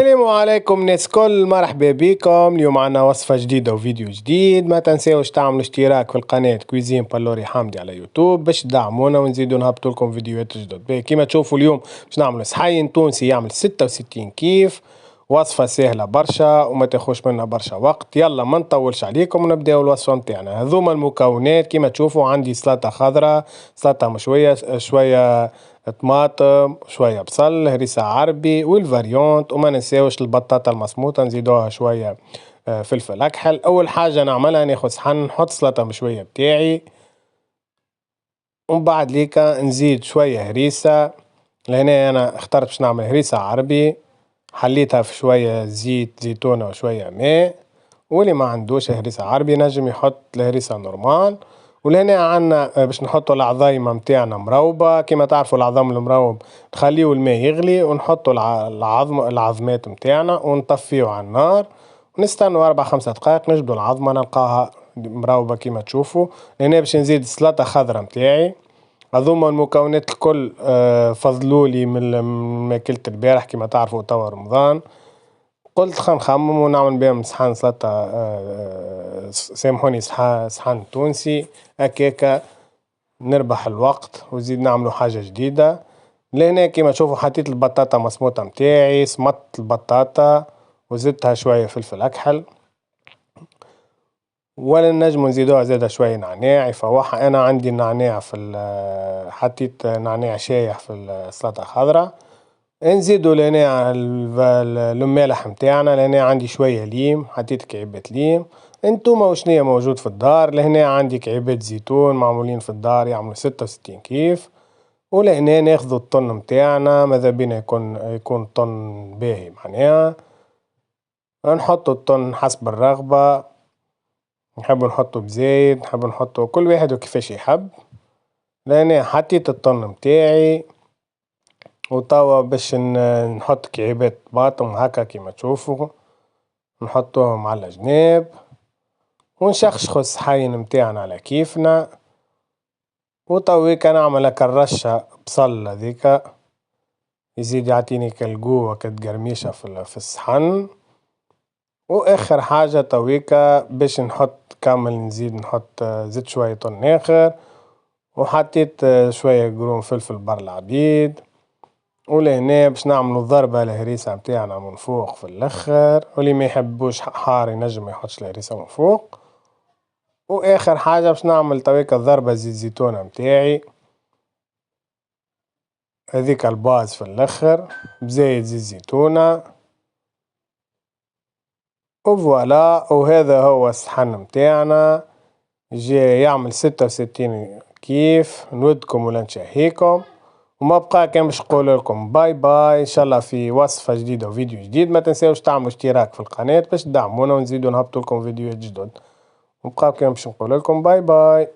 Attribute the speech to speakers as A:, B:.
A: السلام عليكم ناس كل، مرحبا بكم. اليوم عنا وصفة جديدة وفيديو جديد. ما تنساوش تعملوا اشتراك في القناة كويزين بالوري حامدي على يوتيوب باش تدعمونا ونزيدو نهبطوا لكم فيديوهات جدد. كيما تشوفوا اليوم باش نعملوا صحين تونسي يعمل 66 كيف. وصفة سهلة برشا وما تاخوش منا برشا وقت. يلا ما نطولش عليكم ونبداو الوصفة نتاعنا. هذوما المكونات كيما تشوفوا: عندي سلطة خضراء، سلطة مشوية، شوية طماطم، شوية بصل، هريسة عربي والفاريونت، وما ننساوش البطاطا المصموطة نزيدوها شوية فلفل أكحل. أول حاجة نعملها ناخد صحن نحط سلطة مشوية بتاعي، ومن بعد ليكا نزيد شوية هريسة. لهنا أنا اخترت باش نعمل هريسة عربي، حليتها في شوية زيت زيتونة وشوية ماء. واللي ما عندوش هريسة عربي نجم يحط الهريسة نورمال. ولهنا عنا باش نحطوا العظايمة متاعنا مروبة. كما تعرفوا العظم المروب نخليو الماء يغلي ونحطوا العظمات متاعنا ونطفيو على النار ونستنوا 4-5 دقائق نجبدوا العظمة نلقاها مروبة كما تشوفوا. هنا باش نزيد سلطة خضرا متاعي. هذوما المكونات الكل فضلولي من ماكلة البارح. كما تعرفوا توا رمضان، قلت خلينا نخمم ونعمل بهم صحن سلطة سامحوني صحن تونسي هكاكا نربح الوقت وزيد نعملوا حاجة جديدة. لهنا كيما تشوفوا حطيت البطاطا مسموطة متاعي، سمطت البطاطا وزدتها شوية فلفل أكحل، ولا نجم نزيدوها زادة شوية نعناع يفوحها. أنا عندي النعناع حطيت نعناع شايح في السلطة الخضراء. نزيدو لهنا المالح متاعنا. لهنا عندي شوية ليم، حطيت كعيبات ليم. انتوما وشنية موجود في الدار. لهنا عندي كعيبات زيتون معمولين في الدار يعملوا 66 كيف. ولهنا ناخذوا الطن متاعنا، ماذا بينا يكون طن باهي معناها. نحطوا الطن حسب الرغبة، نحب نحطوا بزيت، نحب نحطوا كل واحد وكيفاش يحب. لهنا حطيت الطن متاعي وتوا باش نحط كعيبات طماطم هكا كيما تشوفوا نحطوهم على جناب ونشخشخوا الصحين متاعنا على كيفنا. وتويكا نعمل هكا الرشة بصل هذيكا يزيد يعطيني كالقوة كتقرميشة في الصحن. واخر حاجة تويكا باش نحط كامل نزيد نحط زيت شوية طن اخر، وحطيت شوية قرون فلفل بالعبيد. ولهنا باش نعملوا ضربة الهريسة متاعنا من فوق في الاخر، واللي ما يحبوش حار ينجم ما يحطش الهريسة من فوق. واخر حاجة باش نعمل تويكا ضربة زيت زيتونة متاعي هذيك الباز في الاخر بزايد زيت زيتونة. وفوالا، وهذا هو الصحن متاعنا جاي يعمل 66 كيف. نودكم ولا نشهيكم وما بقى كان باش نقول لكم باي باي ان شاء الله في وصفة جديدة وفيديو جديد. ما تنساوش تعملوا اشتراك في القناة باش تدعمونا ونزيدوا نهبطوا لكم فيديوهات جدد. وبقى كان باش نقول لكم باي باي.